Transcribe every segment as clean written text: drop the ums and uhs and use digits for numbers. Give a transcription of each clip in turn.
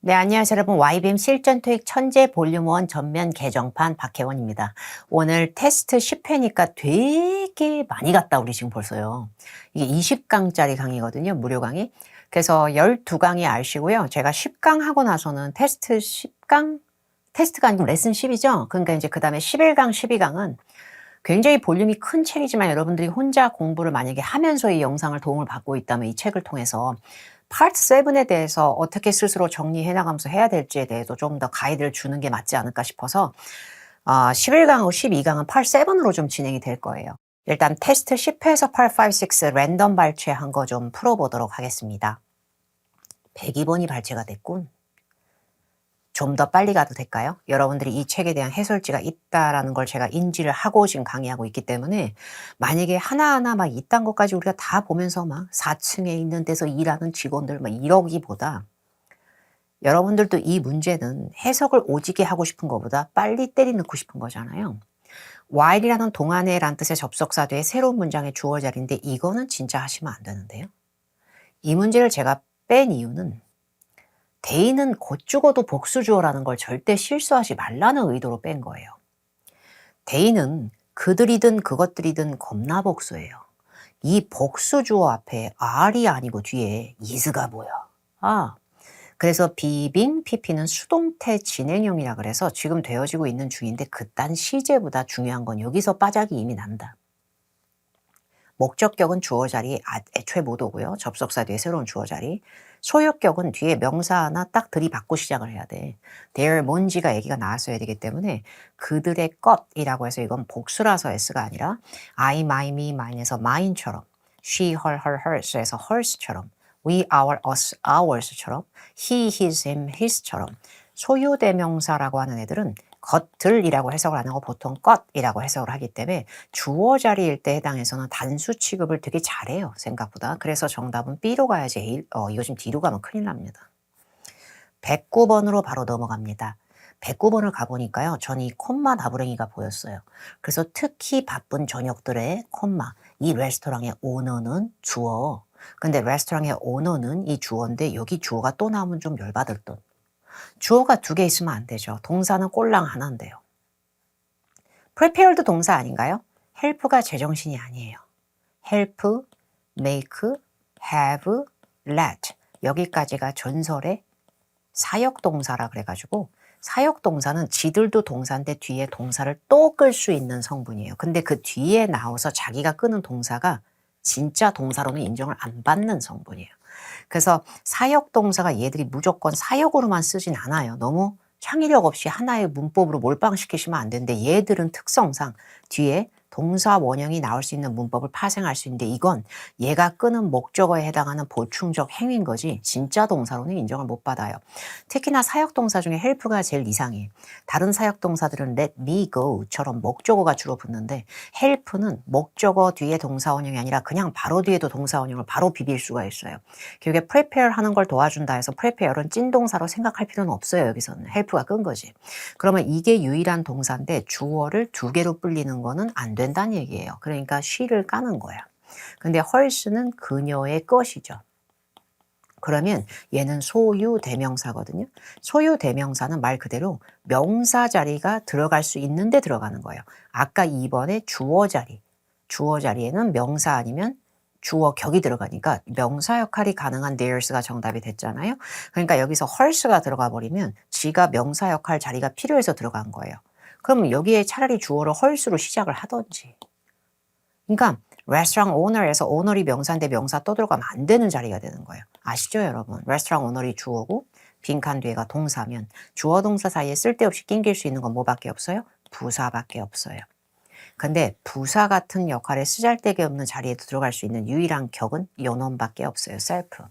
네, 안녕하세요, 여러분. YBM 실전 토익 천재 볼륨 1 전면 개정판 박혜원입니다. 오늘 테스트 10회니까 되게 많이 갔다, 우리 지금 벌써요. 이게 20강짜리 강의거든요, 무료 강의. 그래서 12강이 아시고요. 제가 10강 하고 나서는 테스트 10강, 테스트가 아니고 레슨 10이죠. 그러니까 이제 그 다음에 11강, 12강은 굉장히 볼륨이 큰 책이지만 여러분들이 혼자 공부를 만약에 하면서 이 영상을 도움을 받고 있다면 이 책을 통해서 파트 7에 대해서 어떻게 스스로 정리해 나가면서 해야 될지에 대해서 좀 더 가이드를 주는 게 맞지 않을까 싶어서 11강하고 12강은 파트 7으로 좀 진행이 될 거예요. 일단 테스트 10회에서 파트 5, 6 랜덤 발췌한 거 좀 풀어보도록 하겠습니다. 102번이 발췌가 됐군. 좀 더 빨리 가도 될까요? 여러분들이 이 책에 대한 해설지가 있다라는 걸 제가 인지를 하고 지금 강의하고 있기 때문에 만약에 하나하나 막 이딴 것까지 우리가 다 보면서 막 4층에 있는 데서 일하는 직원들 막 이러기보다 여러분들도 이 문제는 해석을 오지게 하고 싶은 것보다 빨리 때리 넣고 싶은 거잖아요. while이라는 동안에란 뜻의 접속사 뒤에 새로운 문장의 주어 자리인데 이거는 진짜 하시면 안 되는데요. 이 문제를 제가 뺀 이유는 대인은 곧 죽어도 복수주어라는 걸 절대 실수하지 말라는 의도로 뺀 거예요. 대인은 그들이든 그것들이든 겁나 복수예요. 이 복수주어 앞에 R이 아니고 뒤에 is가 보여. 그래서 비빙, PP는 수동태 진행형이라 그래서 지금 되어지고 있는 중인데 그딴 시제보다 중요한 건 여기서 빠작이 이미 난다. 목적격은 주어 자리 애초에 못 오고요. 접속사 뒤에 새로운 주어 자리. 소유격은 뒤에 명사 하나 딱 들이받고 시작을 해야 돼. their 뭔지가 얘기가 나왔어야 되기 때문에 그들의 것이라고 해서 이건 복수라서 s가 아니라 I, my, me, mine에서 mine처럼 she, her, hers에서 hers처럼 we, our, us, ours처럼 he, his, him, his처럼 소유대명사라고 하는 애들은 것들이라고 해석을 안 하고 보통 것이라고 해석을 하기 때문에 주어 자리일 때 해당해서는 단수 취급을 되게 잘해요, 생각보다. 그래서 정답은 B로 가야지 이거 지금 D로 가면 큰일 납니다. 109번으로 바로 넘어갑니다. 109번을 가보니까요. 전 이 콤마 나부랭이가 보였어요. 그래서 특히 바쁜 저녁들의 콤마, 이 레스토랑의 오너는 주어. 근데 레스토랑의 오너는 이 주어인데 여기 주어가 또 나오면 좀 열받을 듯. 주어가 2개 있으면 안 되죠. 동사는 꼴랑 하나인데요. prepared 동사 아닌가요? help가 제정신이 아니에요. help, make, have, let 여기까지가 전설의 사역동사라 그래가지고 사역동사는 지들도 동사인데 뒤에 동사를 또 끌 수 있는 성분이에요. 근데 그 뒤에 나와서 자기가 끄는 동사가 진짜 동사로는 인정을 안 받는 성분이에요. 그래서 사역동사가 얘들이 무조건 사역으로만 쓰진 않아요. 너무 창의력 없이 하나의 문법으로 몰빵시키시면 안 되는데 얘들은 특성상 뒤에 동사 원형이 나올 수 있는 문법을 파생할 수 있는데 이건 얘가 끄는 목적어에 해당하는 보충적 행위인 거지 진짜 동사로는 인정을 못 받아요. 특히나 사역동사 중에 help가 제일 이상해. 다른 사역동사들은 let me go처럼 목적어가 주로 붙는데 help는 목적어 뒤에 동사 원형이 아니라 그냥 바로 뒤에도 동사 원형을 바로 비빌 수가 있어요. 결국에 prepare 하는 걸 도와준다 해서 prepare은 찐동사로 생각할 필요는 없어요. 여기서는 help가 끈 거지. 그러면 이게 유일한 동사인데 주어를 2개로 불리는 거는 안 된다는 얘기예요. 그러니까 she를 까는 거야. 근데 hers는 그녀의 것이죠. 그러면 얘는 소유 대명사거든요. 소유 대명사는 말 그대로 명사 자리가 들어갈 수 있는데 들어가는 거예요. 아까 2번에 주어 자리. 주어 자리에는 명사 아니면 주어 격이 들어가니까 명사 역할이 가능한 theirs가 정답이 됐잖아요. 그러니까 여기서 hers가 들어가 버리면 지가 명사 역할 자리가 필요해서 들어간 거예요. 그러면 여기에 차라리 주어를 hers로 시작을 하던지. 그러니까 레스토랑 오너에서 오너리 명사인데 명사 또 들어가면 안 되는 자리가 되는 거예요. 아시죠, 여러분? 레스토랑 오너리 주어고 빈칸 뒤에가 동사면 주어 동사 사이에 쓸데없이 낑길 수 있는 건 뭐밖에 없어요? 부사밖에 없어요. 근데 부사 같은 역할에 쓰잘데기 없는 자리에도 들어갈 수 있는 유일한 격은 요놈밖에 없어요. self.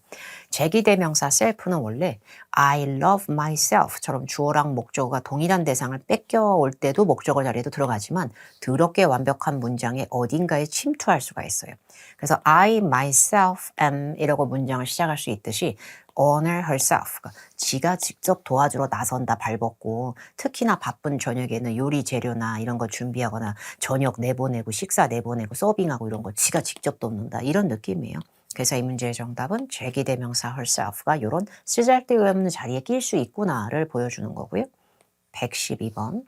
제기대명사 self는 원래 I love myself처럼 주어랑 목적어가 동일한 대상을 뺏겨올 때도 목적어 자리에도 들어가지만 더럽게 완벽한 문장의 어딘가에 침투할 수가 있어요. 그래서 I myself am 이라고 문장을 시작할 수 있듯이 honor herself. 지가 직접 도와주러 나선다 발벗고 특히나 바쁜 저녁에는 요리 재료나 이런 거 준비하거나 저녁 내보내고 식사 내보내고 서빙하고 이런 거 지가 직접 돕는다 이런 느낌이에요. 그래서 이 문제의 정답은 제기대명사 herself가 이런 쓰잘데없는 자리에 낄 수 있구나를 보여주는 거고요. 112번.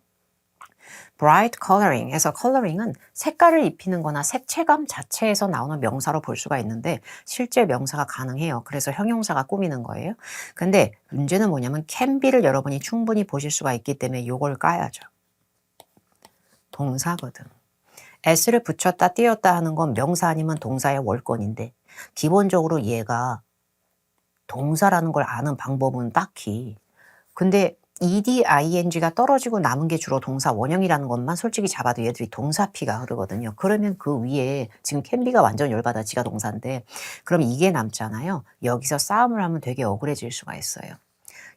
bright coloring에서 coloring은 색깔을 입히는 거나 색채감 자체에서 나오는 명사로 볼 수가 있는데 실제 명사가 가능해요. 그래서 형용사가 꾸미는 거예요. 근데 문제는 뭐냐면 can be를 여러분이 충분히 보실 수가 있기 때문에 이걸 까야죠. 동사거든. s를 붙였다 띄었다 하는 건 명사 아니면 동사의 월권인데 기본적으로 얘가 동사라는 걸 아는 방법은 딱히 근데 ed, ing가 떨어지고 남은 게 주로 동사 원형이라는 것만 솔직히 잡아도 얘들이 동사피가 흐르거든요. 그러면 그 위에 지금 캔비가 완전 열받아 지가 동사인데 그럼 이게 남잖아요. 여기서 싸움을 하면 되게 억울해질 수가 있어요.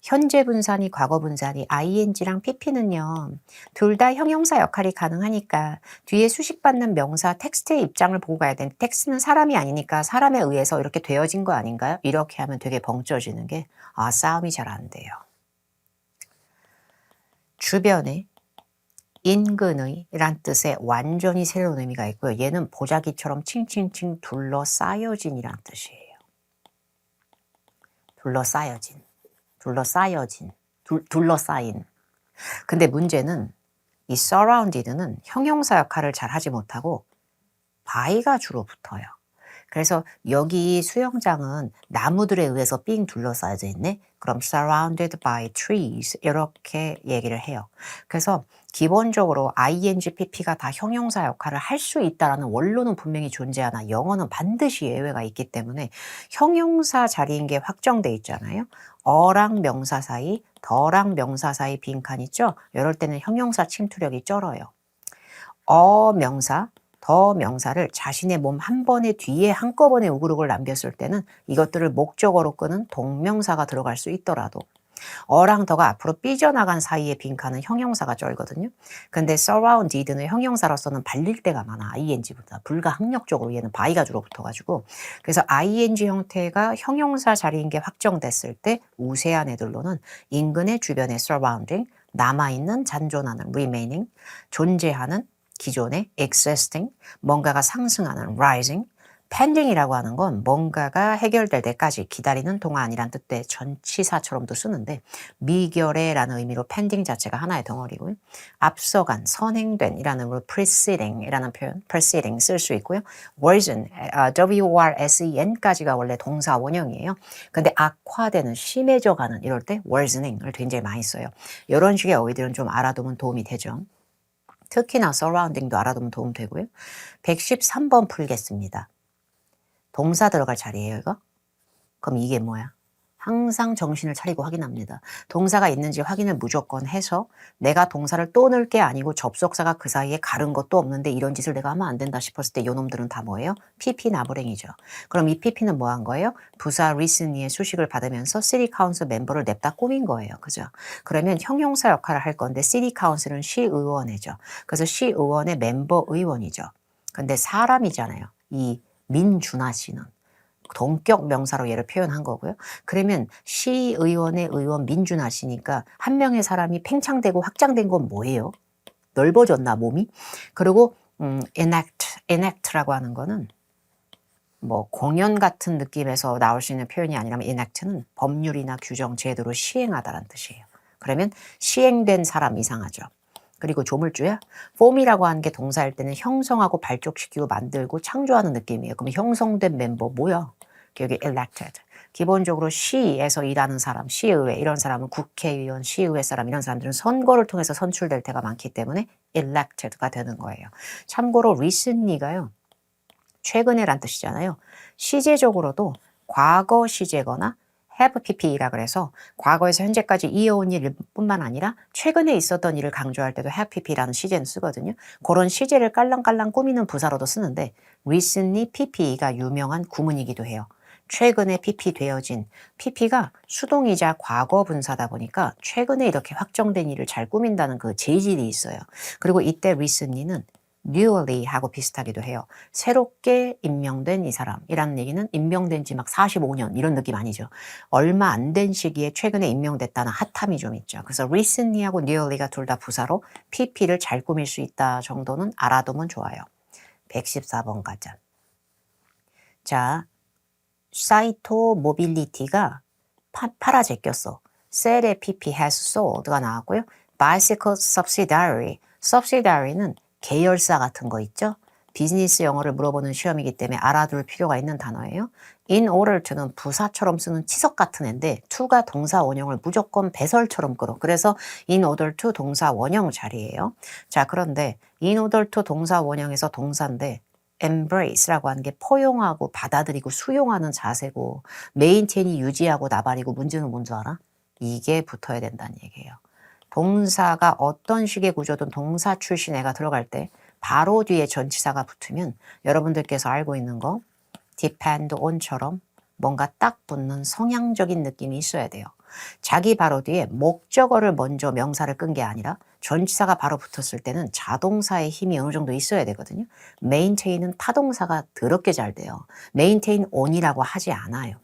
현재 분사니 과거 분사니 ing랑 pp는요. 둘 다 형용사 역할이 가능하니까 뒤에 수식받는 명사 텍스트의 입장을 보고 가야 되는데 텍스트는 사람이 아니니까 사람에 의해서 이렇게 되어진 거 아닌가요? 이렇게 하면 되게 벙쪄지는 게 싸움이 잘 안 돼요. 주변에 인근의 란 뜻의 완전히 새로운 의미가 있고요. 얘는 보자기처럼 칭칭칭 둘러싸여진이란 뜻이에요. 둘러싸여진. 둘러싸인. 근데 문제는 이 surrounded는 형용사 역할을 잘 하지 못하고 by가 주로 붙어요. 그래서 여기 수영장은 나무들에 의해서 삥 둘러싸여져 있네. 그럼 surrounded by trees 이렇게 얘기를 해요. 그래서 기본적으로 ing, pp가 다 형용사 역할을 할 수 있다라는 원론은 분명히 존재하나 영어는 반드시 예외가 있기 때문에 형용사 자리인 게 확정돼 있잖아요. 어랑 명사 사이, 더랑 명사 사이 빈칸 있죠? 이럴 때는 형용사 침투력이 쩔어요. 명사, 더 명사를 자신의 몸 한 번에 뒤에 한꺼번에 우그룩을 남겼을 때는 이것들을 목적어로 끄는 동명사가 들어갈 수 있더라도 어랑 더가 앞으로 삐져나간 사이의 빈칸은 형용사가 쩔거든요. 근데 surrounded는 형용사로서는 발릴 때가 많아. ing보다 불가항력적으로 얘는 by가 주로 붙어가지고 그래서 ing 형태가 형용사 자리인 게 확정됐을 때 우세한 애들로는 인근의 주변의 surrounding, 남아있는 잔존하는 remaining, 존재하는 기존의 existing, 뭔가가 상승하는 rising, pending이라고 하는 건 뭔가가 해결될 때까지 기다리는 동안이란 뜻의 전치사처럼도 쓰는데 미결의라는 의미로 pending 자체가 하나의 덩어리고요. 앞서간, 선행된 이라는 의미로 preceding이라는 표현, preceding 쓸 수 있고요. worsen, worsen까지가 원래 동사 원형이에요. 근데 악화되는, 심해져가는 이럴 때 worsening을 굉장히 많이 써요. 이런 식의 어휘들은 좀 알아두면 도움이 되죠. 특히나 surrounding도 알아두면 도움 되고요. 113번 풀겠습니다. 동사 들어갈 자리예요, 이거? 그럼 이게 뭐야? 항상 정신을 차리고 확인합니다. 동사가 있는지 확인을 무조건 해서 내가 동사를 또 넣을 게 아니고 접속사가 그 사이에 가른 것도 없는데 이런 짓을 내가 하면 안 된다 싶었을 때 요놈들은 다 뭐예요? PP 나부랭이죠. 그럼 이 PP는 뭐 한 거예요? 부사 recently의 수식을 받으면서 city council 멤버를 냅다 꾸민 거예요. 그죠? 그러면 형용사 역할을 할 건데 city council은 시의원이죠. 그래서 시의원의 멤버 의원이죠. 근데 사람이잖아요. 이 민준하 씨는. 동격 명사로 얘를 표현한 거고요. 그러면 시의원의 의원 민준하 씨니까 한 명의 사람이 팽창되고 확장된 건 뭐예요? 넓어졌나 몸이? 그리고 enact라고 하는 거는 뭐 공연 같은 느낌에서 나올 수 있는 표현이 아니라면 enact는 법률이나 규정, 제도를 시행하다라는 뜻이에요. 그러면 시행된 사람 이상하죠. 그리고 조물주야? form이라고 하는 게 동사일 때는 형성하고 발족시키고 만들고 창조하는 느낌이에요. 그럼 형성된 멤버 뭐야? 여기 elected. 기본적으로 시에서 일하는 사람, 시의회 이런 사람은 국회의원, 시의회 사람 이런 사람들은 선거를 통해서 선출될 때가 많기 때문에 elected가 되는 거예요. 참고로 recently가요. 최근에란 뜻이잖아요. 시제적으로도 과거 시제거나 have pp라 그래서 과거에서 현재까지 이어온 일뿐만 아니라 최근에 있었던 일을 강조할 때도 have pp라는 시제는 쓰거든요. 그런 시제를 깔랑깔랑 꾸미는 부사로도 쓰는데 recently pp가 유명한 구문이기도 해요. 최근에 pp 되어진 pp가 수동이자 과거 분사다 보니까 최근에 이렇게 확정된 일을 잘 꾸민다는 그 재질이 있어요. 그리고 이때 recently는 newly 하고 비슷하기도 해요. 새롭게 임명된 이 사람이라는 얘기는 임명된 지 막 45년 이런 느낌 아니죠. 얼마 안 된 시기에 최근에 임명됐다는 핫함이 좀 있죠. 그래서 recently하고 newly가 둘 다 부사로 pp를 잘 꾸밀 수 있다 정도는 알아두면 좋아요. 114번 가자. 자, 사이토 모빌리티가 팔아 제꼈어. Sell PP has sold가 나왔고요. Bicycle subsidiary. subsidiary는 계열사 같은 거 있죠. 비즈니스 영어를 물어보는 시험이기 때문에 알아둘 필요가 있는 단어예요. In order to는 부사처럼 쓰는 치석 같은 애인데 to가 동사 원형을 무조건 배설처럼 끌어. 그래서 in order to 동사 원형 자리예요. 자, 그런데 in order to 동사 원형에서 동사인데 embrace라고 하는 게 포용하고 받아들이고 수용하는 자세고 maintain이 유지하고 나발이고 문제는 뭔지 알아? 이게 붙어야 된다는 얘기예요. 동사가 어떤 식의 구조든 동사 출신 애가 들어갈 때 바로 뒤에 전치사가 붙으면 여러분들께서 알고 있는 거 depend on처럼 뭔가 딱 붙는 성향적인 느낌이 있어야 돼요. 자기 바로 뒤에 목적어를 먼저 명사를 끈 게 아니라 전치사가 바로 붙었을 때는 자동사의 힘이 어느 정도 있어야 되거든요. maintain은 타동사가 더럽게 잘 돼요. maintain on이라고 하지 않아요.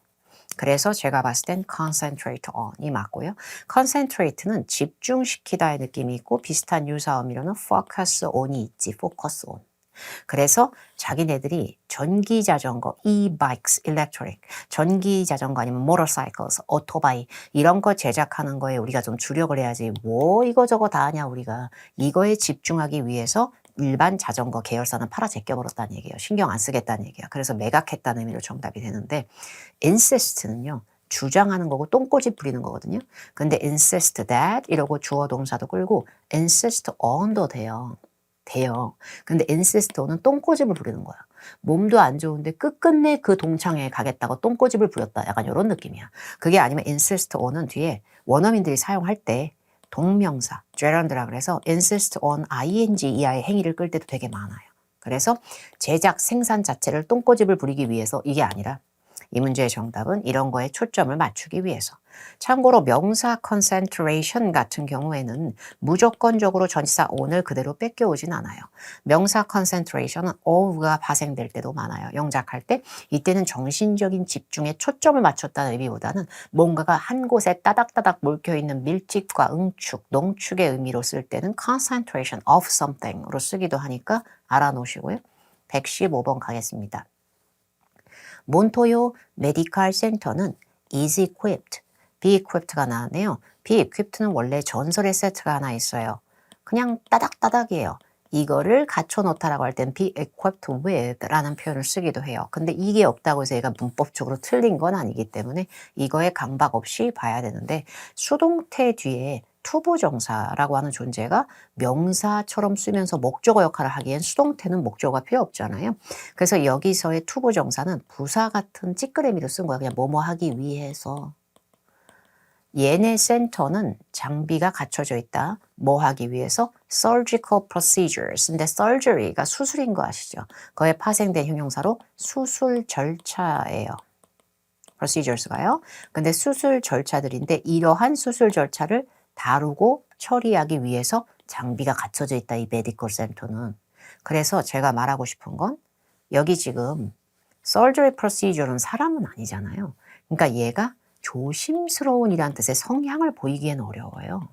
그래서 제가 봤을 땐 concentrate on이 맞고요. concentrate는 집중시키다의 느낌이 있고 비슷한 유사어미로는 focus on이 있지. focus on. 그래서 자기네들이 전기 자전거, e-bikes, electric, 전기 자전거 아니면 motorcycles, 오토바이 이런 거 제작하는 거에 우리가 좀 주력을 해야지 뭐 이거저거 다 하냐 우리가. 이거에 집중하기 위해서 일반 자전거 계열사는 팔아 제껴버렸다는 얘기예요. 신경 안 쓰겠다는 얘기야. 그래서 매각했다는 의미로 정답이 되는데 insist는요. 주장하는 거고 똥꼬집 부리는 거거든요. 근데 insist that 이러고 주어 동사도 끌고 insist on도 돼요. 근데 insist on은 똥꼬집을 부리는 거야. 몸도 안 좋은데 끝끝내 그 동창회에 가겠다고 똥꼬집을 부렸다. 약간 이런 느낌이야. 그게 아니면 insist on은 뒤에 원어민들이 사용할 때 동명사, gerund라 그래서 insist on ing 이하의 행위를 끌 때도 되게 많아요. 그래서 제작, 생산 자체를 똥꼬집을 부리기 위해서 이게 아니라 이 문제의 정답은 이런 거에 초점을 맞추기 위해서. 참고로 명사 concentration 같은 경우에는 무조건적으로 전치사 on을 그대로 뺏겨오진 않아요. 명사 concentration은 of가 파생될 때도 많아요. 영작할 때 이때는 정신적인 집중에 초점을 맞췄다는 의미보다는 뭔가가 한 곳에 따닥따닥 몰켜있는 밀집과 응축, 농축의 의미로 쓸 때는 concentration of something으로 쓰기도 하니까 알아놓으시고요. 115번 가겠습니다. 몬토요 메디컬 센터는 is equipped, be equipped가 나왔네요. be equipped는 원래 전설의 세트가 하나 있어요. 그냥 따닥따닥이에요. 이거를 갖춰놓다라고 할 땐 be equipped with 라는 표현을 쓰기도 해요. 근데 이게 없다고 해서 얘가 문법적으로 틀린 건 아니기 때문에 이거에 강박 없이 봐야 되는데 수동태 뒤에 투부정사라고 하는 존재가 명사처럼 쓰면서 목적어 역할을 하기엔 수동태는 목적어가 필요 없잖아요. 그래서 여기서의 투부정사는 부사 같은 찌끄레미로 쓴 거야. 그냥 뭐뭐 하기 위해서. 얘네 센터는 장비가 갖춰져 있다. 뭐 하기 위해서? surgical procedures. 근데 surgery가 수술인 거 아시죠? 그에 파생된 형용사로 수술 절차예요. procedures가요. 근데 수술 절차들인데 이러한 수술 절차를 다루고 처리하기 위해서 장비가 갖춰져 있다. 이 메디컬 센터는. 그래서 제가 말하고 싶은 건 여기 지금 surgery procedure는 사람은 아니잖아요. 그러니까 얘가 조심스러운이라는 뜻의 성향을 보이기엔 어려워요.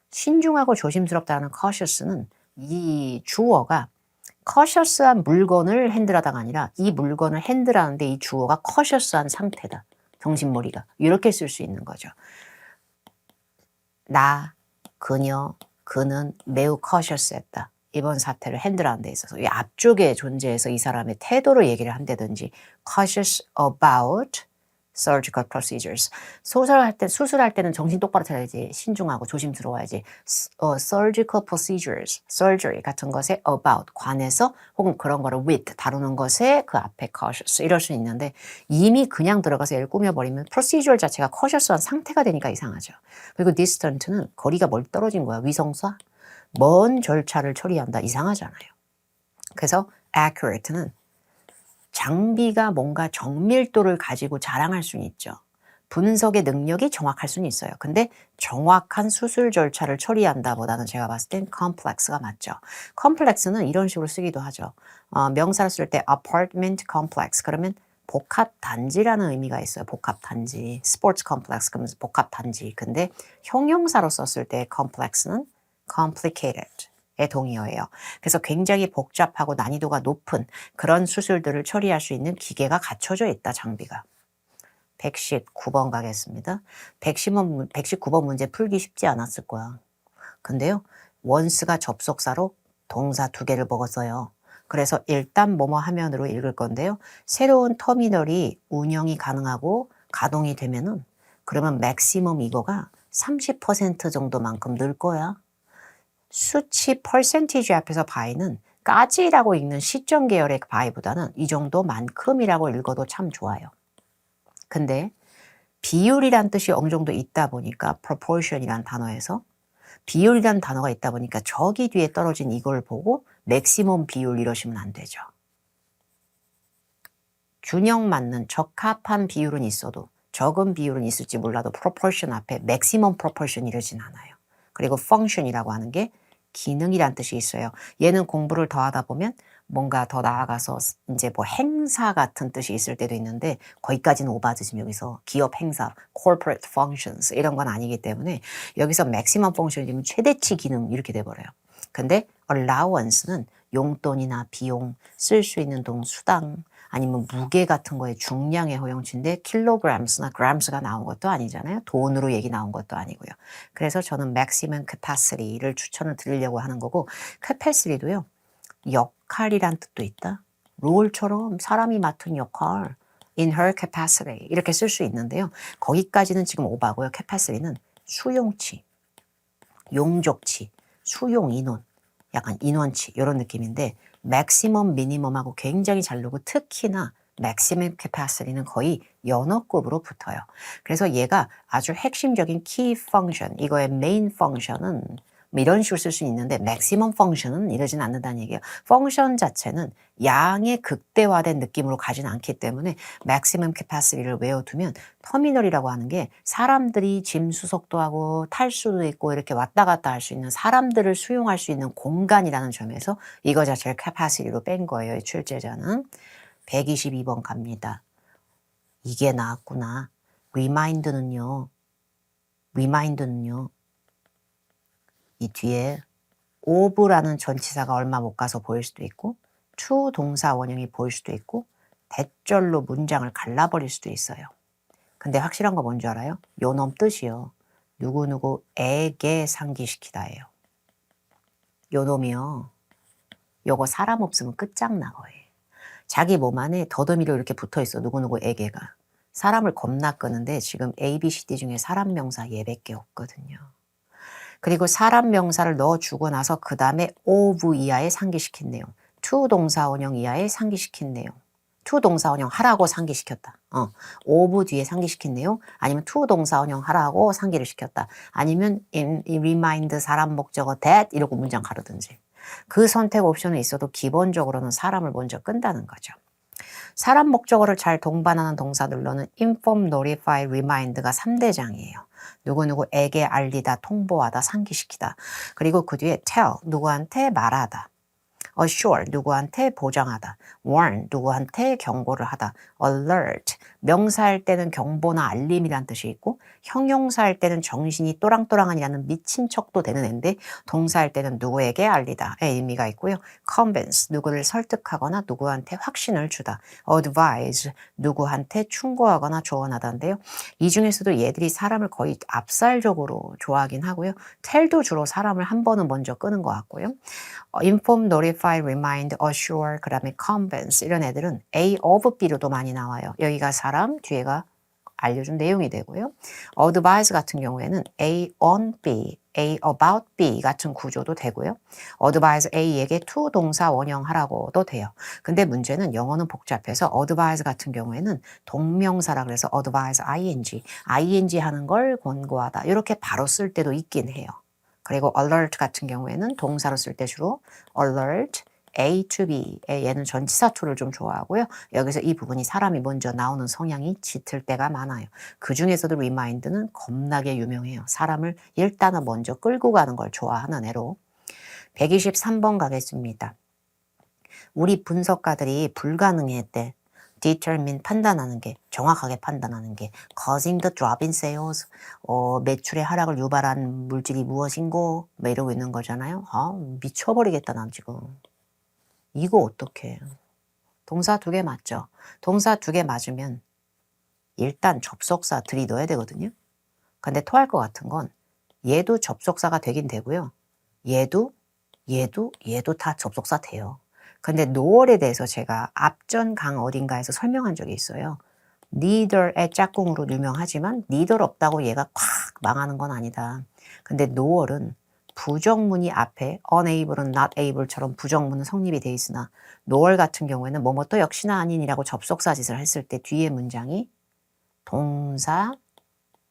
신중하고 조심스럽다는 cautious는 이 주어가 cautious한 물건을 핸들하다가 아니라 이 물건을 핸들하는데 이 주어가 cautious한 상태다. 정신머리가. 이렇게 쓸 수 있는 거죠. 나, 그녀, 그는 매우 cautious했다. 이번 사태를 핸들하는 데 있어서 이 앞쪽에 존재해서 이 사람의 태도를 얘기를 한다든지 cautious about surgical procedures. 수술할 때는 정신 똑바로 차려야지. 신중하고 조심스러워야지. surgical procedures, surgery 같은 것에 about, 관해서 혹은 그런 거를 with, 다루는 것에 그 앞에 cautious 이럴 수 있는데 이미 그냥 들어가서 얘를 꾸며버리면 procedure 자체가 cautious한 상태가 되니까 이상하죠. 그리고 distant는 거리가 멀 떨어진 거야. 위성사. 먼 절차를 처리한다. 이상하잖아요. 그래서 accurate는 장비가 뭔가 정밀도를 가지고 자랑할 수는 있죠. 분석의 능력이 정확할 수는 있어요. 근데 정확한 수술 절차를 처리한다 보다는 제가 봤을 땐 complex가 맞죠. complex는 이런 식으로 쓰기도 하죠. 명사를 쓸 때 apartment complex 그러면 복합단지라는 의미가 있어요. 복합단지. 스포츠 컴플렉스 그러면서 복합단지. 근데 형용사로 썼을 때 complex는 complicated. 동의어예요. 그래서 굉장히 복잡하고 난이도가 높은 그런 수술들을 처리할 수 있는 기계가 갖춰져 있다, 장비가. 119번 가겠습니다. 119번 문제 풀기 쉽지 않았을 거야. 근데요, 원스가 접속사로 동사 2개를 먹었어요. 그래서 일단 뭐뭐 하면으로 읽을 건데요. 새로운 터미널이 운영이 가능하고 가동이 되면은 그러면 맥시멈 이거가 30% 정도만큼 늘 거야. 수치 퍼센티지 앞에서 바이는 까지라고 읽는 시점 계열의 바이보다는 이 정도만큼이라고 읽어도 참 좋아요. 근데 비율이란 뜻이 어느 정도 있다 보니까 proportion이란 단어에서 비율이란 단어가 있다 보니까 저기 뒤에 떨어진 이걸 보고 맥시멈 비율 이러시면 안 되죠. 균형 맞는 적합한 비율은 있어도 적은 비율은 있을지 몰라도 proportion 앞에 maximum proportion 이러진 않아요. 그리고 function이라고 하는 게 기능이란 뜻이 있어요. 얘는 공부를 더 하다 보면 뭔가 더 나아가서 이제 뭐 행사 같은 뜻이 있을 때도 있는데 거기까지는 오바지 여기서 기업 행사, corporate functions 이런 건 아니기 때문에 여기서 maximum function이면 최대치 기능 이렇게 돼버려요. 근데 allowance는 용돈이나 비용, 쓸 수 있는 돈, 수당, 아니면 무게 같은 거에 중량의 허용치인데 kilograms나 grams가 나온 것도 아니잖아요. 돈으로 얘기 나온 것도 아니고요. 그래서 저는 maximum capacity를 추천을 드리려고 하는 거고 capacity도요. 역할이란 뜻도 있다. 롤처럼 사람이 맡은 역할 in her capacity 이렇게 쓸 수 있는데요. 거기까지는 지금 오바고요. capacity는 수용치, 용적치, 수용 인원, 약간 인원치 이런 느낌인데 maximum, minimum하고 굉장히 잘 놀고 특히나 maximum capacity는 거의 연어급으로 붙어요. 그래서 얘가 아주 핵심적인 key function, 이거의 main function은 이런 식으로 쓸 수 있는데 maximum function은 이러진 않는다는 얘기예요. 펑션 자체는 양의 극대화된 느낌으로 가진 않기 때문에 maximum capacity를 외워두면 터미널이라고 하는 게 사람들이 짐 수속도 하고 탈 수도 있고 이렇게 왔다 갔다 할 수 있는 사람들을 수용할 수 있는 공간이라는 점에서 이거 자체를 capacity로 뺀 거예요. 이 출제자는. 122번 갑니다. 이게 나왔구나. remind는요. 이 뒤에 of라는 전치사가 얼마 못 가서 보일 수도 있고 to 동사 원형이 보일 수도 있고 대절로 문장을 갈라버릴 수도 있어요. 근데 확실한 거 뭔지 알아요? 요 놈 뜻이요. 누구누구에게 상기시키다예요. 요 놈이요. 요거 사람 없으면 끝장나 거예요. 자기 몸 안에 더듬이로 이렇게 붙어있어. 누구누구에게가. 사람을 겁나 끄는데 지금 A, B, C, D 중에 사람 명사 얘밖에 없거든요. 그리고 사람 명사를 넣어주고 나서 그 다음에 of 이하에 상기시킨 내용. to 동사 원형 이하에 상기시킨 내용. to 동사 원형 하라고 상기시켰다. of 뒤에 상기시킨 내용. 아니면 to 동사 원형 하라고 상기를 시켰다. 아니면 remind 사람 목적어 that 이러고 문장 가르든지. 그 선택 옵션은 있어도 기본적으로는 사람을 먼저 끈다는 거죠. 사람 목적어를 잘 동반하는 동사들로는 inform, notify, remind가 3대장이에요. 누구누구에게 알리다, 통보하다, 상기시키다. 그리고 그 뒤에 tell, 누구한테 말하다. assure, 누구한테 보장하다. warn, 누구한테 경고를 하다. alert, 명사할 때는 경보나 알림이란 뜻이 있고 형용사할 때는 정신이 또랑또랑하니라는 미친 척도 되는 앤데 동사할 때는 누구에게 알리다의 의미가 있고요. convince, 누구를 설득하거나 누구한테 확신을 주다. advise, 누구한테 충고하거나 조언하다인데요. 이 중에서도 얘들이 사람을 거의 압살적으로 좋아하긴 하고요. tell도 주로 사람을 한 번은 먼저 끄는 것 같고요. inform, notify, remind, assure, 그 다음에 convince 이런 애들은 A of B로도 많이 나와요. 여기가 사람, 뒤에가 알려준 내용이 되고요. advise 같은 경우에는 A on B, A about B 같은 구조도 되고요. advise A에게 to 동사 원형하라고도 돼요. 근데 문제는 영어는 복잡해서 advise 같은 경우에는 동명사라 그래서 advise ing 하는 걸 권고하다. 이렇게 바로 쓸 때도 있긴 해요. 그리고 alert 같은 경우에는 동사로 쓸 때 주로 alert, A to B, 얘는 전치사 to를 좀 좋아하고요. 여기서 이 부분이 사람이 먼저 나오는 성향이 짙을 때가 많아요. 그 중에서도 remind는 겁나게 유명해요. 사람을 일단은 먼저 끌고 가는 걸 좋아하는 애로. 123번 가겠습니다. 우리 분석가들이 불가능했대. determine 판단하는 게, 정확하게 판단하는 게, causing the drop in sales, 매출의 하락을 유발한 물질이 무엇인고, 뭐 이러고 있는 거잖아요. 아, 미쳐버리겠다, 난 지금. 이거 어떡해. 동사 2개 맞죠? 동사 2개 맞으면 일단 접속사 들이넣어야 되거든요. 근데 토할 것 같은 건 얘도 접속사가 되긴 되고요. 얘도 다 접속사 돼요. 근데 noel에 대해서 제가 앞전 강 어딘가에서 설명한 적이 있어요. neither의 짝꿍으로 유명하지만 neither 없다고 얘가 콱 망하는 건 아니다. 근데 noel은 부정문이 앞에 unable은 not able처럼 부정문은 성립이 돼 있으나 noel 같은 경우에는 뭐뭐 또 역시나 아닌이라고 접속사 짓을 했을 때 뒤에 문장이 동사,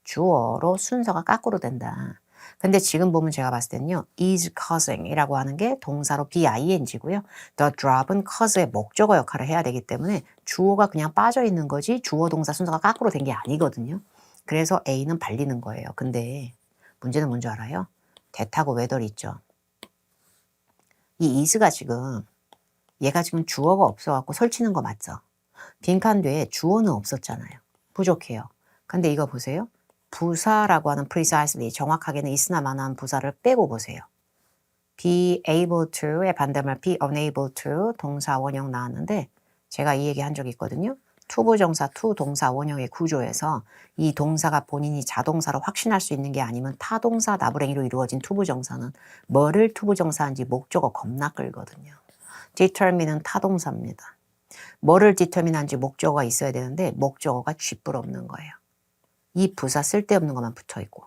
주어로 순서가 거꾸로 된다. 근데 지금 보면 제가 봤을 때는요. is causing 이라고 하는 게 동사로 BING고요. the drop은 cause의 목적어 역할을 해야 되기 때문에 주어가 그냥 빠져 있는 거지 주어 동사 순서가 거꾸로 된 게 아니거든요. 그래서 A는 발리는 거예요. 근데 문제는 뭔지 알아요? that하고 whether 있죠. 이 is가 지금 얘가 지금 주어가 없어갖고 설치는 거 맞죠? 빈칸 뒤에 주어는 없었잖아요. 부족해요. 근데 이거 보세요. 부사라고 하는 precisely 정확하게는 있으나 마나한 부사를 빼고 보세요. be able to의 반대말 be unable to 동사 원형 나왔는데 제가 이 얘기 한 적이 있거든요. 투부정사 투 동사 원형의 구조에서 이 동사가 본인이 자동사로 확신할 수 있는 게 아니면 타동사 나부랭이로 이루어진 투부정사는 뭐를 투부정사인지 목적어 겁나 끌거든요. determine은 타동사입니다. 뭐를 determine한지 목적어가 있어야 되는데 목적어가 쥐뿔 없는 거예요. 이 부사 쓸데없는 것만 붙어있고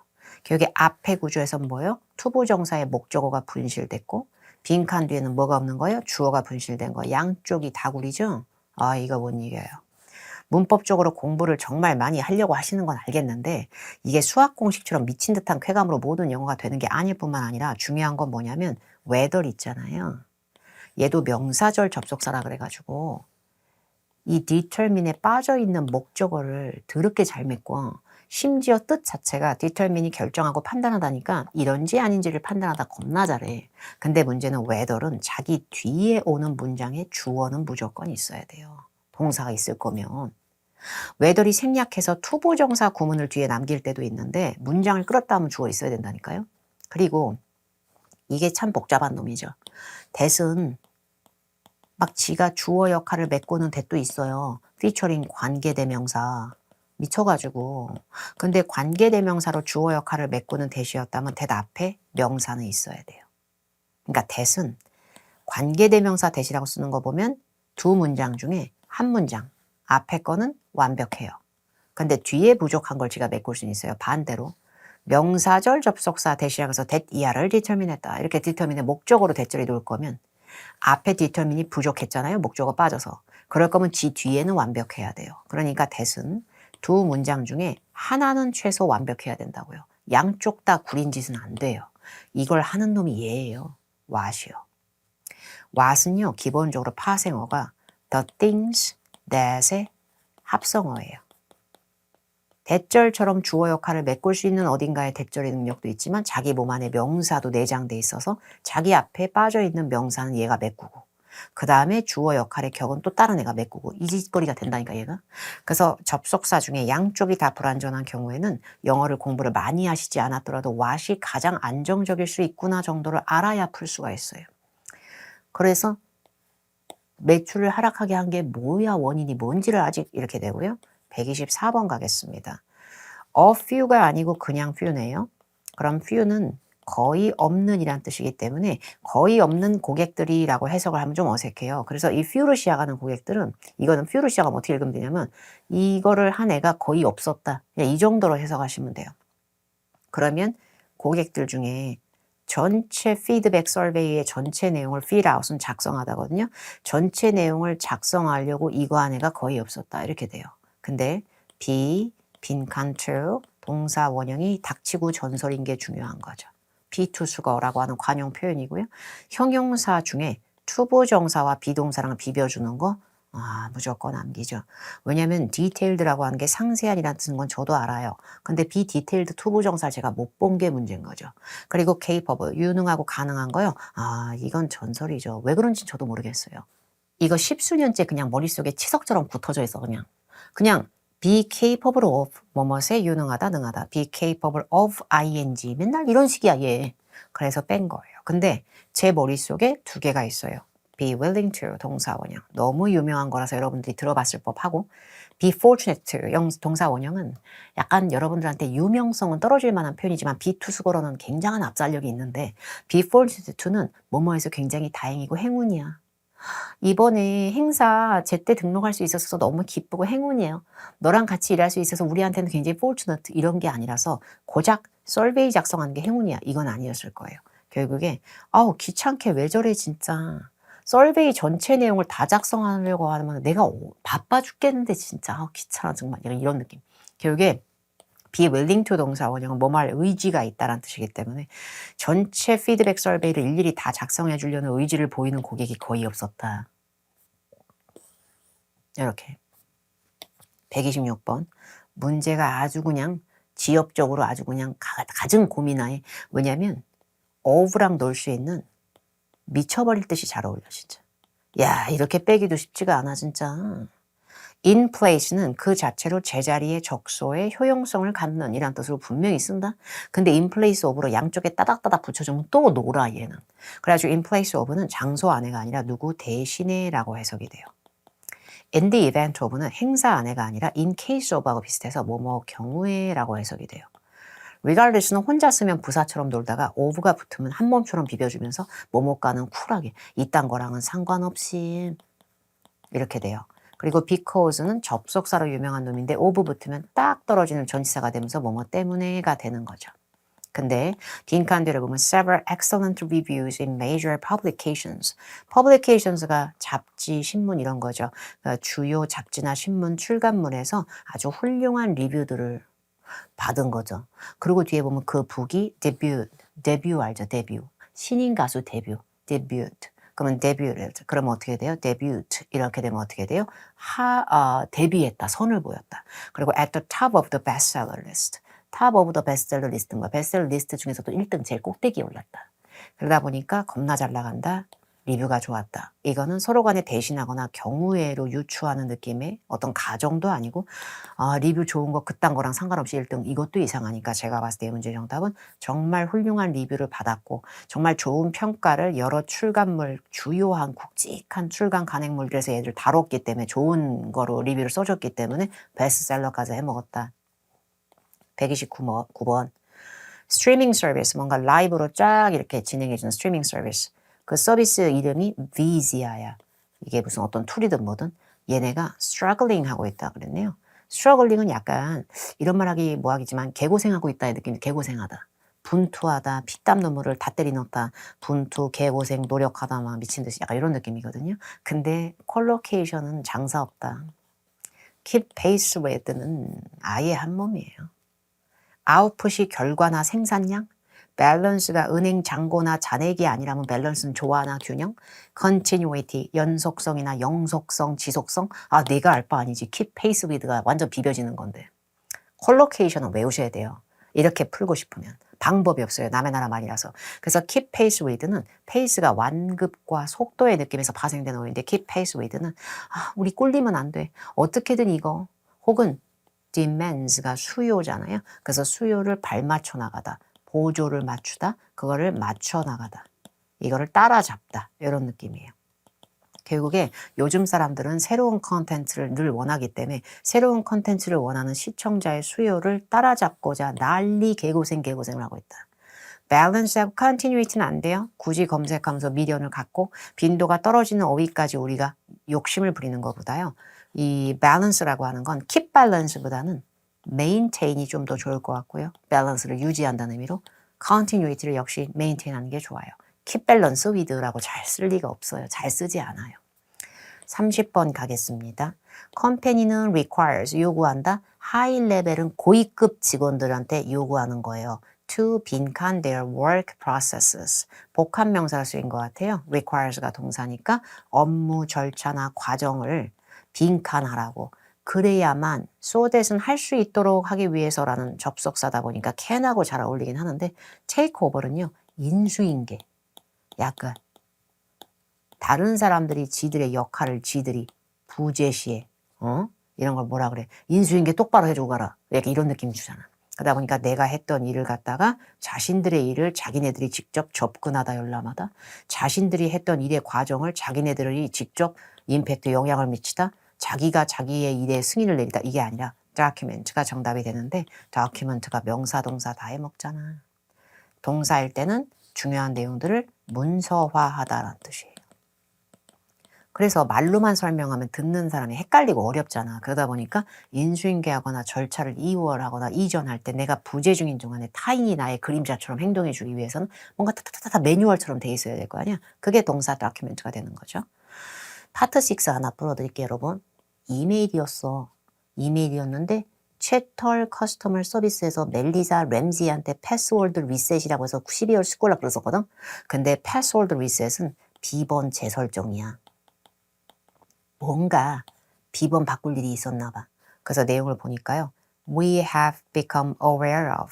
여기 앞에 구조에서 뭐예요? 투부정사의 목적어가 분실됐고 빈칸 뒤에는 뭐가 없는 거예요? 주어가 분실된 거. 양쪽이 다구리죠? 아 이거 못 이겨요. 문법적으로 공부를 정말 많이 하려고 하시는 건 알겠는데 이게 수학 공식처럼 미친 듯한 쾌감으로 모든 영어가 되는 게 아닐 뿐만 아니라 중요한 건 뭐냐면 whether 있잖아요. 얘도 명사절 접속사라 그래가지고 이 determine에 빠져있는 목적어를 더럽게 잘 맺고 심지어 뜻 자체가 determine이 결정하고 판단하다니까 이런지 아닌지를 판단하다 겁나 잘해. 근데 문제는 whether은 자기 뒤에 오는 문장에 주어는 무조건 있어야 돼요. 동사가 있을 거면. whether이 생략해서 투부정사 구문을 뒤에 남길 때도 있는데 문장을 끌었다 하면 주어 있어야 된다니까요. 그리고 이게 참 복잡한 놈이죠. that은 막 지가 주어 역할을 메꾸는 that도 있어요. featuring 관계대명사. 미쳐가지고. 근데 관계대명사로 주어 역할을 메꾸는 that이었다면 that 앞에 명사는 있어야 돼요. 그러니까 that은 관계대명사 that이라고 쓰는 거 보면 두 문장 중에 한 문장 앞에 거는 완벽해요. 근데 뒤에 부족한 걸 지가 메꿀 수는 있어요. 반대로 명사절 접속사 that이라고 해서 that 이하를 determine했다. 이렇게 determine의 목적으로 that절이 놓을 거면 앞에 determine이 부족했잖아요. 목적어 빠져서. 그럴 거면 지 뒤에는 완벽해야 돼요. 그러니까 that은 두 문장 중에 하나는 최소 완벽해야 된다고요. 양쪽 다 구린 짓은 안 돼요. 이걸 하는 놈이 얘예요. what이요. what은요. 기본적으로 파생어가 the things that의 합성어예요. 대절처럼 주어 역할을 메꿀 수 있는 어딘가의 대절의 능력도 있지만 자기 몸 안에 명사도 내장돼 있어서 자기 앞에 빠져있는 명사는 얘가 메꾸고 그 다음에 주어 역할의 격은 또 다른 애가 메꾸고 이 짓거리가 된다니까 얘가. 그래서 접속사 중에 양쪽이 다 불완전한 경우에는 영어를 공부를 많이 하시지 않았더라도 what이 가장 안정적일 수 있구나 정도를 알아야 풀 수가 있어요. 그래서 매출을 하락하게 한 게 뭐야 원인이 뭔지를 아직 이렇게 되고요. 124번 가겠습니다. A few가 아니고 그냥 few네요. 그럼 few는 거의 없는 이란 뜻이기 때문에 거의 없는 고객들이라고 해석을 하면 좀 어색해요. 그래서 이 few로 시작하는 고객들은 이거는 few로 시작하면 어떻게 읽으면 되냐면 이거를 한 애가 거의 없었다. 그냥 이 정도로 해석하시면 돼요. 그러면 고객들 중에 전체 피드백 서베이의 전체 내용을 fill out은 작성하다거든요. 전체 내용을 작성하려고 이거 한 애가 거의 없었다. 이렇게 돼요. 근데 be, 빈칸 to, 동사 원형이 닥치고 전설인 게 중요한 거죠. be to 수거라고 하는 관용 표현이고요. 형용사 중에 투부정사와 비동사랑 비벼주는 거 무조건 남기죠. 왜냐하면 detailed라고 하는 게 상세한이라는 뜻인 건 저도 알아요. 근데 be detailed 투부정사를 제가 못 본 게 문제인 거죠. 그리고 capable, 유능하고 가능한 거요. 이건 전설이죠. 왜 그런지 저도 모르겠어요. 이거 십수년째 그냥 머릿속에 치석처럼 굳어져 있어 그냥 be capable of 뭐뭐에 유능하다 능하다 be capable of ing 맨날 이런 식이야 얘. 그래서 뺀 거예요. 근데 제 머릿속에 두 개가 있어요. be willing to 동사 원형 너무 유명한 거라서 여러분들이 들어봤을 법하고 be fortunate to 동사 원형은 약간 여러분들한테 유명성은 떨어질 만한 표현이지만 비투수거로는 굉장한 압살력이 있는데 be fortunate to는 뭐뭐에서 굉장히 다행이고 행운이야. 이번에 행사 제때 등록할 수 있어서 너무 기쁘고 행운이에요. 너랑 같이 일할 수 있어서 우리한테는 굉장히 fortunate 이런 게 아니라서 고작 설베이 작성하는 게 행운이야. 이건 아니었을 거예요. 결국에 아우 귀찮게 왜 저래 진짜. 설베이 전체 내용을 다 작성하려고 하면 내가 바빠 죽겠는데 진짜 아우 귀찮아 정말 이런 느낌. 결국에 be willing to 동사 원형은 뭐뭐 할 의지가 있다라는 뜻이기 때문에 전체 피드백 설베이를 일일이 다 작성해 주려는 의지를 보이는 고객이 거의 없었다. 이렇게 126번 문제가 아주 그냥 지엽적으로 아주 그냥 가장 고민하에 왜냐면 of랑 놀 수 있는 미쳐버릴 듯이 잘 어울려 진짜. 야 이렇게 빼기도 쉽지가 않아 진짜. in place는 그 자체로 제자리의 적소의 효용성을 갖는 이란 뜻으로 분명히 쓴다. 근데 in place of로 양쪽에 따닥따닥 붙여주면 또 놀아 얘는. 그래가지고 in place of는 장소 안에가 아니라 누구 대신에 라고 해석이 돼요. in the event of는 행사 안에가 아니라 in case of하고 비슷해서 뭐뭐 경우에 라고 해석이 돼요. regardless는 혼자 쓰면 부사처럼 놀다가 of가 붙으면 한 몸처럼 비벼주면서 뭐뭐과는 쿨하게 이딴 거랑은 상관없이 이렇게 돼요. 그리고 because는 접속사로 유명한 놈인데 of 붙으면 딱 떨어지는 전치사가 되면서 뭐뭐 때문에가 되는 거죠. 근데 빈칸들을 보면 several excellent reviews in major publications. publications가 잡지, 신문 이런 거죠. 그러니까 주요 잡지나 신문 출간물에서 아주 훌륭한 리뷰들을 받은 거죠. 그리고 뒤에 보면 그 북이 데뷔 알죠? 데뷔. 신인 가수 데뷔. 그러면 데뷔를 그러면 어떻게 돼요? 데뷔트 이렇게 되면 어떻게 돼요? 데뷔했다, 선을 보였다. 그리고 at the top of the bestseller list. top of the bestseller list인 거야. bestseller 리스트 중에서도 1등 제일 꼭대기에 올랐다. 그러다 보니까 겁나 잘 나간다. 리뷰가 좋았다. 이거는 서로 간에 대신하거나 경우에로 유추하는 느낌의 어떤 가정도 아니고 리뷰 좋은 거 그딴 거랑 상관없이 1등 이것도 이상하니까 제가 봤을 때 이 문제 정답은 정말 훌륭한 리뷰를 받았고 정말 좋은 평가를 여러 출간물 주요한 굵직한 출간 간행물들에서 얘들 다뤘기 때문에 좋은 거로 리뷰를 써줬기 때문에 베스트셀러까지 해먹었다. 129번 스트리밍 서비스 뭔가 라이브로 쫙 이렇게 진행해주는 스트리밍 서비스 그 서비스 이름이 Vizia야. 이게 무슨 어떤 툴이든 뭐든 얘네가 struggling 하고 있다 그랬네요. struggling은 약간 이런 말 하기 뭐하겠지만 개고생하고 있다의 느낌이 개고생하다. 분투하다, 피땀 눈물을 다 때리 넣다, 분투, 개고생, 노력하다 막 미친 듯이 약간 이런 느낌이거든요. 근데 콜로케이션은 장사 없다. keep pace with는 아예 한 몸이에요. 아웃풋이 결과나 생산량, 밸런스가 은행 잔고나 잔액이 아니라면 밸런스는 조화나 균형, continuity, 연속성이나 영속성, 지속성, 내가 알 바 아니지. keep pace with가 완전 비벼지는 건데. 콜로케이션은 외우셔야 돼요. 이렇게 풀고 싶으면. 방법이 없어요. 남의 나라 말이라서. 그래서 keep pace with는 페이스가 완급과 속도의 느낌에서 파생되는 어휘인데 keep pace with는 우리 꿀리면 안 돼. 어떻게든 이거 혹은 demands가 수요잖아요. 그래서 수요를 발맞춰 나가다. 보조를 맞추다. 그거를 맞춰 나가다. 이거를 따라잡다. 이런 느낌이에요. 결국에 요즘 사람들은 새로운 컨텐츠를 늘 원하기 때문에 새로운 컨텐츠를 원하는 시청자의 수요를 따라잡고자 난리 개고생을 하고 있다. balance하고 continuity는 안 돼요. 굳이 검색하면서 미련을 갖고 빈도가 떨어지는 어휘까지 우리가 욕심을 부리는 것보다요. 이 balance라고 하는 건 keep balance보다는 maintain이 좀 더 좋을 것 같고요. balance를 유지한다는 의미로 continuity를 역시 maintain하는 게 좋아요. keep balance with라고 잘 쓸 리가 없어요. 잘 쓰지 않아요. 30번 가겠습니다. 컴퍼니는 requires 요구한다. 하이 레벨은 고위급 직원들한테 요구하는 거예요. to 빈칸 their work processes. 복합 명사로 쓰인 것 같아요. requires가 동사니까 업무 절차나 과정을 빈칸하라고. 그래야만 so that은 할 수 있도록 하기 위해서라는 접속사다 보니까 can하고 잘 어울리긴 하는데 take over는요. 인수인계. 약간 다른 사람들이 지들의 역할을 지들이 부재시해. 이런 걸 뭐라 그래? 인수인계 똑바로 해주고 가라. 약간 이런 느낌 주잖아. 그러다 보니까 내가 했던 일을 갖다가 자신들의 일을 자기네들이 직접 접근하다 열람하다. 자신들이 했던 일의 과정을 자기네들이 직접 임팩트 영향을 미치다. 자기가 자기의 일에 승인을 내리다. 이게 아니라 document가 정답이 되는데 document가 명사 동사 다 해먹잖아. 동사일 때는 중요한 내용들을 문서화하다라는 뜻이에요. 그래서 말로만 설명하면 듣는 사람이 헷갈리고 어렵잖아. 그러다 보니까 인수인계하거나 절차를 이월하거나 이전할 때 내가 부재 중인 동안에 타인이 나의 그림자처럼 행동해 주기 위해서는 뭔가 타타타타 매뉴얼처럼 돼 있어야 될 거 아니야. 그게 동사 다큐멘트가 되는 거죠. 파트 6 하나 풀어드릴게요, 여러분. 이메일이었어. 이메일이었는데 채털 커스터머 서비스에서 멜리사 램지한테 패스워드 리셋이라고 해서 12월 스콜라 그랬었거든. 근데 패스워드 리셋은 비번 재설정이야. 뭔가 비번 바꿀 일이 있었나 봐. 그래서 내용을 보니까요. We have become aware of.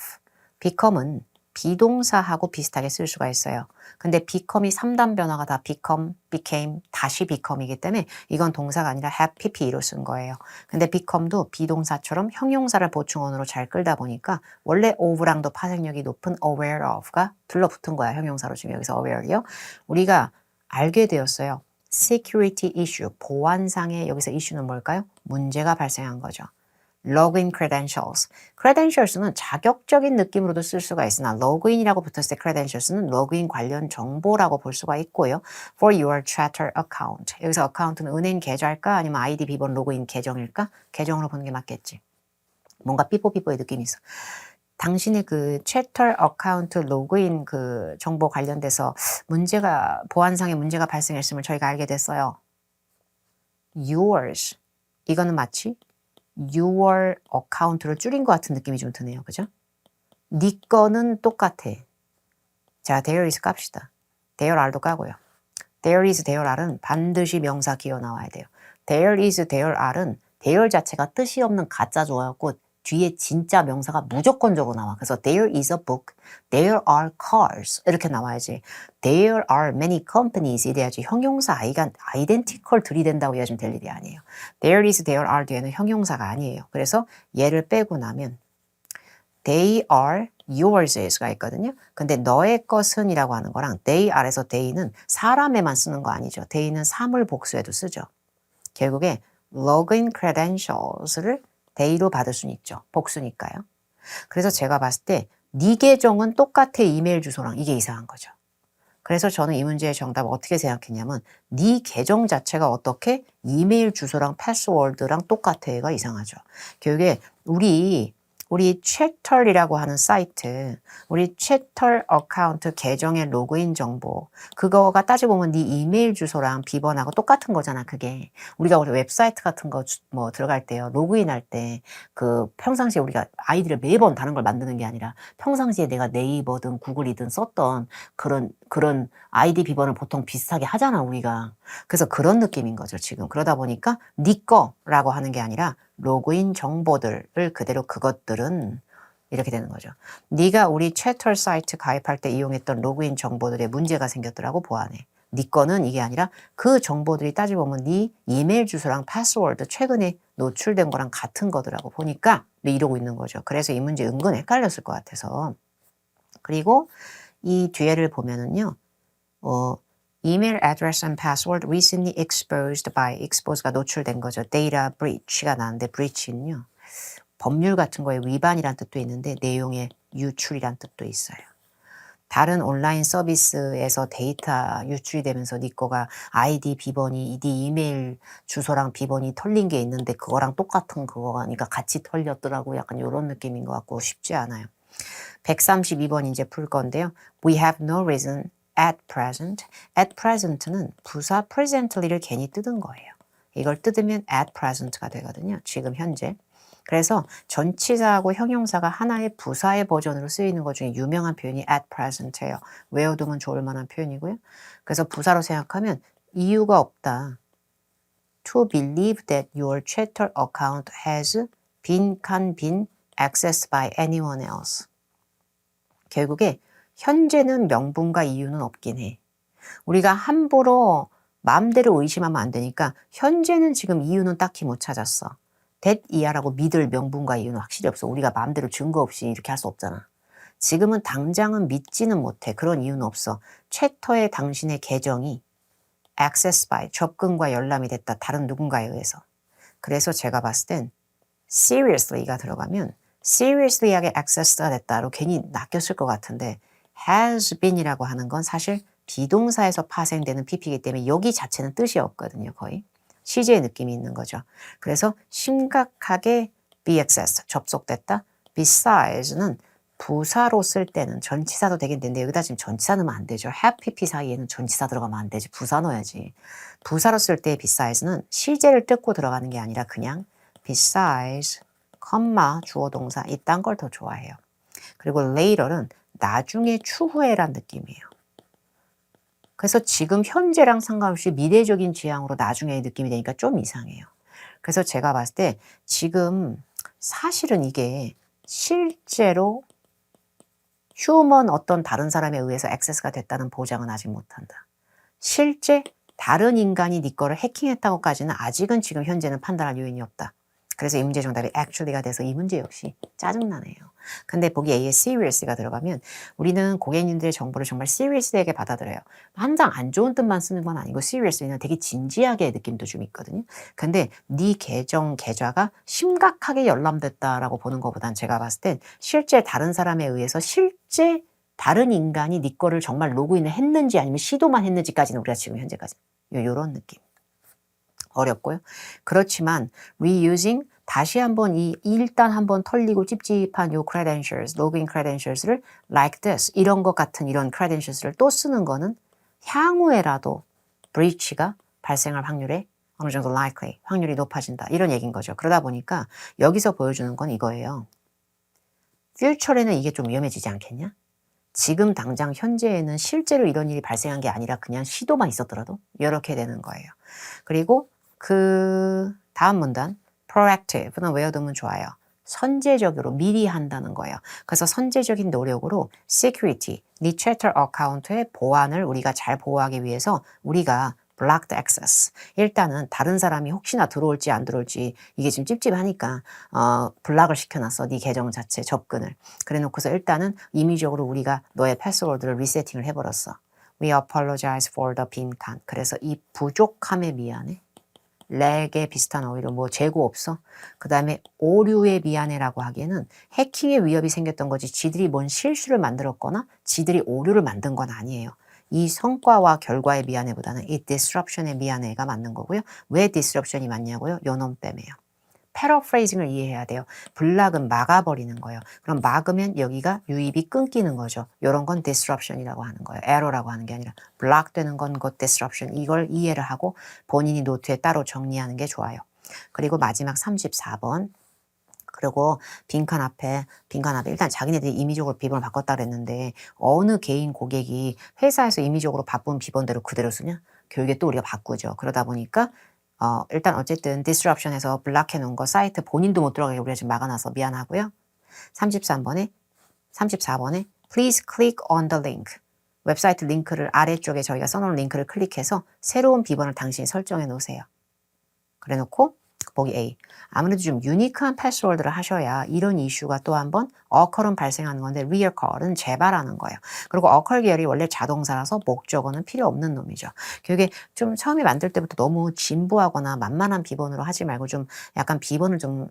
become은 비동사하고 비슷하게 쓸 수가 있어요. 근데 become이 3단 변화가 다 become, became, 다시 become이기 때문에 이건 동사가 아니라 have pp로 쓴 거예요. 근데 become도 비동사처럼 형용사를 보충어으로 잘 끌다 보니까 원래 of랑도 파생력이 높은 aware of가 둘러붙은 거야. 형용사로 지금 여기서 aware요. 우리가 알게 되었어요. security issue, 보안상의 여기서 이슈는 뭘까요? 문제가 발생한 거죠. login credentials. credentials는 자격적인 느낌으로도 쓸 수가 있으나 login이라고 붙었을 때 credentials는 로그인 관련 정보라고 볼 수가 있고요. for your Chatter account. 여기서 account는 은행 계좌일까 아니면 아이디 비번 로그인 계정일까? 계정으로 보는 게 맞겠지. 뭔가 삐뽀삐뽀의 느낌이 있어. 당신의 그 채털 어카운트 로그인 그 정보 관련돼서 보안상의 문제가 발생했음을 저희가 알게 됐어요. yours. 이거는 마치 your account를 줄인 것 같은 느낌이 좀 드네요. 그죠? 네 거는 똑같아. 자, there is 깝시다. there are도 까고요. there is, there are는 반드시 명사 기어 나와야 돼요. there is, there are는 there 자체가 뜻이 없는 가짜 조어였고 뒤에 진짜 명사가 무조건적으로 나와. 그래서 there is a book, there are cars 이렇게 나와야지. There are many companies 이래야지 형용사 identical 들이댄다고 이해하시면 될 일이 아니에요. There is, there are 뒤에는 형용사가 아니에요. 그래서 얘를 빼고 나면 they are yours가 있거든요. 근데 너의 것은 이라고 하는 거랑 they are에서 they는 사람에만 쓰는 거 아니죠. they는 사물 복수에도 쓰죠. 결국에 login credentials를 they로 받을 수는 있죠. 복수니까요. 그래서 제가 봤을 때 네 계정은 똑같아 이메일 주소랑 이게 이상한 거죠. 그래서 저는 이 문제의 정답을 어떻게 생각했냐면 네 계정 자체가 어떻게 이메일 주소랑 패스워드랑 똑같아가 이상하죠. 결국에 우리 채털이라고 하는 사이트, 우리 채털 어카운트 계정의 로그인 정보, 그거가 따지고 보면 네 이메일 주소랑 비번하고 똑같은 거잖아, 그게. 우리가 우리 웹사이트 같은 거 뭐 들어갈 때요, 로그인할 때 그 평상시에 우리가 아이디를 매번 다른 걸 만드는 게 아니라 평상시에 내가 네이버든 구글이든 썼던 그런 아이디 비번을 보통 비슷하게 하잖아, 우리가. 그래서 그런 느낌인 거죠, 지금. 그러다 보니까 네 거라고 하는 게 아니라 로그인 정보들을 그대로 그것들은 이렇게 되는 거죠. 네가 우리 채털 사이트 가입할 때 이용했던 로그인 정보들에 문제가 생겼더라고 보안에. 네 거는 이게 아니라 그 정보들이 따지고 보면 네 이메일 주소랑 패스워드 최근에 노출된 거랑 같은 거더라고 보니까 이러고 있는 거죠. 그래서 이 문제 은근 헷갈렸을 것 같아서. 그리고 이 뒤에를 보면은요. Email address and password recently exposed by expose가 노출된 거죠. data breach가 나왔는데 breach는요. 법률 같은 거에 위반이란 뜻도 있는데 내용의 유출이란 뜻도 있어요. 다른 온라인 서비스에서 데이터 유출이 되면서 네 거가 아이디 비번이 네 이메일 주소랑 비번이 털린 게 있는데 그거랑 똑같은 그거니까 같이 털렸더라고. 약간 이런 느낌인 것 같고 쉽지 않아요. 132번 이제 풀 건데요. We have no reason at present. at present는 부사 presently를 괜히 뜯은 거예요. 이걸 뜯으면 at present가 되거든요. 지금 현재. 그래서 전치사하고 형용사가 하나의 부사의 버전으로 쓰이는 것 중에 유명한 표현이 at present예요. 외워두면 좋을 만한 표현이고요. 그래서 부사로 생각하면 이유가 없다. To believe that your Twitter account has can been accessed by anyone else. 결국에 현재는 명분과 이유는 없긴 해. 우리가 함부로 마음대로 의심하면 안 되니까 현재는 지금 이유는 딱히 못 찾았어. that 이하라고 믿을 명분과 이유는 확실히 없어. 우리가 마음대로 증거 없이 이렇게 할 수 없잖아. 지금은 당장은 믿지는 못해. 그런 이유는 없어. 챕터의 당신의 계정이 access by, 접근과 열람이 됐다. 다른 누군가에 의해서. 그래서 제가 봤을 땐 seriously가 들어가면 seriously하게 access가 됐다로 괜히 낚였을 것 같은데 has been이라고 하는 건 사실 비동사에서 파생되는 pp이기 때문에 여기 자체는 뜻이 없거든요. 거의. 시제의 느낌이 있는 거죠. 그래서 심각하게 be accessed, 접속됐다. besides는 부사로 쓸 때는 전치사도 되긴 되는데 여기다 지금 전치사 넣으면 안 되죠. have pp 사이에는 전치사 들어가면 안 되지. 부사 넣어야지. 부사로 쓸 때 besides는 시제를 뜯고 들어가는 게 아니라 그냥 besides, 주어 동사 이딴 걸 더 좋아해요. 그리고 later는 나중에 추후에란 느낌이에요. 그래서 지금 현재랑 상관없이 미래적인 지향으로 나중에 느낌이 되니까 좀 이상해요. 그래서 제가 봤을 때 지금 사실은 이게 실제로 휴먼 어떤 다른 사람에 의해서 액세스가 됐다는 보장은 아직 못한다. 실제 다른 인간이 네 거를 해킹했다고까지는 아직은 지금 현재는 판단할 요인이 없다. 그래서 이 문제 정답이 actually가 돼서 이 문제 역시 짜증나네요. 근데 보기 A에 serious가 들어가면 우리는 고객님들의 정보를 정말 serious하게 받아들여요. 항상 안 좋은 뜻만 쓰는 건 아니고 serious는 되게 진지하게 느낌도 좀 있거든요. 근데 네 계정 계좌가 심각하게 열람됐다라고 보는 것보단 제가 봤을 땐 실제 다른 사람에 의해서 실제 다른 인간이 네 거를 정말 로그인을 했는지 아니면 시도만 했는지까지는 우리가 지금 현재까지 요런 느낌. 어렵고요. 그렇지만 reusing 다시 한번 일단 한번 털리고 찝찝한 요 credentials, 로그인 credentials를 like this 이런 것 같은 이런 credentials를 또 쓰는 거는 향후에라도 breach가 발생할 확률에 어느 정도 likely, 확률이 높아진다. 이런 얘기인 거죠. 그러다 보니까 여기서 보여주는 건 이거예요. future에는 이게 좀 위험해지지 않겠냐? 지금 당장 현재에는 실제로 이런 일이 발생한 게 아니라 그냥 시도만 있었더라도 이렇게 되는 거예요. 그리고 그 다음 문단 proactive는 외워두면 좋아요. 선제적으로 미리 한다는 거예요. 그래서 선제적인 노력으로 security, 네 채터 어카운트의 보안을 우리가 잘 보호하기 위해서 우리가 blocked access. 일단은 다른 사람이 혹시나 들어올지 안 들어올지 이게 지금 찝찝하니까 블락을 시켜놨어. 네 계정 자체 접근을. 그래 놓고서 일단은 임의적으로 우리가 너의 패스워드를 리세팅을 해버렸어. We apologize for the 빈칸. 그래서 이 부족함에 미안해. 렉에 비슷한 어휘로 뭐 재고 없어. 그 다음에 오류에 미안해라고 하기에는 해킹의 위협이 생겼던 거지 지들이 뭔 실수를 만들었거나 지들이 오류를 만든 건 아니에요. 이 성과와 결과에 미안해보다는 이 disruption에 미안해가 맞는 거고요. 왜 disruption이 맞냐고요? 요놈 때문에요. 패러프레이징을 이해해야 돼요. 블락은 막아버리는 거예요. 그럼 막으면 여기가 유입이 끊기는 거죠. 이런 건 disruption이라고 하는 거예요. error라고 하는 게 아니라 블락되는 건 곧 disruption. 이걸 이해를 하고 본인이 노트에 따로 정리하는 게 좋아요. 그리고 마지막 34번. 그리고 빈칸 앞에 일단 자기네들이 임의적으로 비번을 바꿨다 그랬는데 어느 개인 고객이 회사에서 임의적으로 바쁜 비번대로 그대로 쓰냐? 결국에 또 우리가 바꾸죠. 그러다 보니까 일단 어쨌든 disruption에서 블락해 놓은 거 사이트 본인도 못 들어가게 우리가 지금 막아놔서 미안하고요. 34번에 please click on the link. 웹사이트 링크를 아래쪽에 저희가 써놓은 링크를 클릭해서 새로운 비번을 당신이 설정해 놓으세요. 그래 놓고 보기 A. 아무래도 좀 유니크한 패스워드를 하셔야 이런 이슈가 또 한번 occur은 발생하는 건데 reoccur은 재발하는 거예요. 그리고 occur 계열이 원래 자동사라서 목적어는 필요 없는 놈이죠. 그게 좀 처음에 만들 때부터 너무 진부하거나 만만한 비번으로 하지 말고 좀 약간 비번을 좀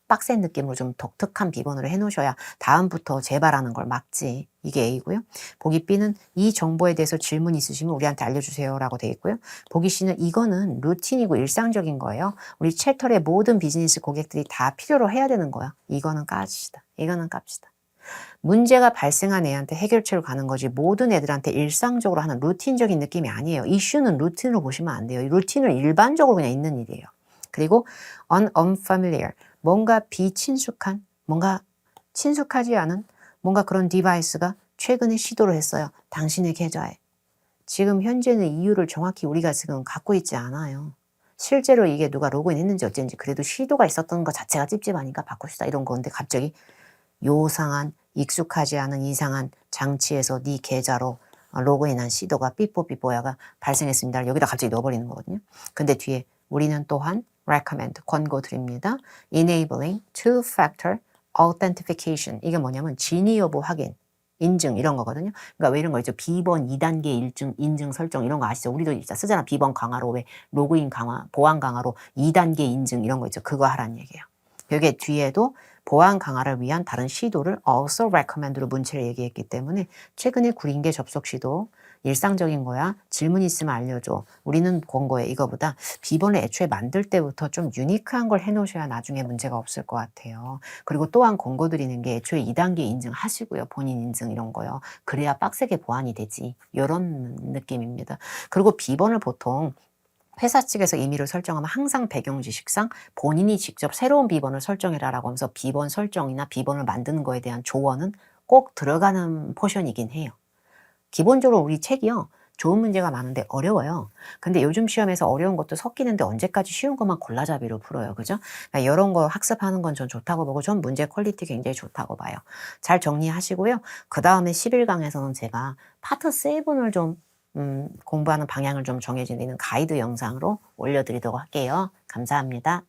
빡센 느낌으로 좀 독특한 비번으로 해놓으셔야 다음부터 재발하는 걸 막지. 이게 A고요. 보기 B는 이 정보에 대해서 질문 있으시면 우리한테 알려주세요 라고 돼 있고요. 보기 C는 이거는 루틴이고 일상적인 거예요. 우리 채털의 모든 비즈니스 고객들이 다 필요로 해야 되는 거야. 이거는 깝시다. 이거는 깝시다. 문제가 발생한 애한테 해결책을 가는 거지 모든 애들한테 일상적으로 하는 루틴적인 느낌이 아니에요. 이슈는 루틴으로 보시면 안 돼요. 루틴은 일반적으로 그냥 있는 일이에요. 그리고 unfamiliar. 뭔가 비친숙한, 뭔가 친숙하지 않은 뭔가 그런 디바이스가 최근에 시도를 했어요. 당신의 계좌에. 지금 현재는 이유를 정확히 우리가 지금 갖고 있지 않아요. 실제로 이게 누가 로그인 했는지 어쩐지 그래도 시도가 있었던 것 자체가 찝찝하니까 바꿉시다 이런 건데 갑자기 요상한 익숙하지 않은 이상한 장치에서 네 계좌로 로그인한 시도가 삐뽀삐뽀야가 발생했습니다. 여기다 갑자기 넣어버리는 거거든요. 근데 뒤에 우리는 또한 recommend, 권고 드립니다. enabling two-factor authentication. 이게 뭐냐면 진위 여부 확인, 인증 이런 거거든요. 그러니까 왜 이런 거 있죠? 비번 2단계 인증 설정 이런 거 아시죠? 우리도 진짜 쓰잖아. 비번 강화로 왜 로그인 강화, 보안 강화로 2단계 인증 이런 거 있죠. 그거 하라는 얘기예요. 여기에 뒤에도 보안 강화를 위한 다른 시도를 also recommend로 문체를 얘기했기 때문에 최근에 구린 게 접속 시도 일상적인 거야. 질문 있으면 알려줘. 우리는 권고해. 이거보다 비번을 애초에 만들 때부터 좀 유니크한 걸 해놓으셔야 나중에 문제가 없을 것 같아요. 그리고 또한 권고 드리는 게 애초에 2단계 인증하시고요. 본인 인증 이런 거요. 그래야 빡세게 보완이 되지. 이런 느낌입니다. 그리고 비번을 보통 회사 측에서 임의로 설정하면 항상 배경 지식상 본인이 직접 새로운 비번을 설정해라라고 하면서 비번 설정이나 비번을 만드는 거에 대한 조언은 꼭 들어가는 포션이긴 해요. 기본적으로 우리 책이요. 좋은 문제가 많은데 어려워요. 근데 요즘 시험에서 어려운 것도 섞이는데 언제까지 쉬운 것만 골라잡이로 풀어요. 그죠? 그러니까 이런 거 학습하는 건 전 좋다고 보고 전 문제 퀄리티 굉장히 좋다고 봐요. 잘 정리하시고요. 그 다음에 11강에서는 제가 파트 7을 좀 공부하는 방향을 좀 정해지는 가이드 영상으로 올려드리도록 할게요. 감사합니다.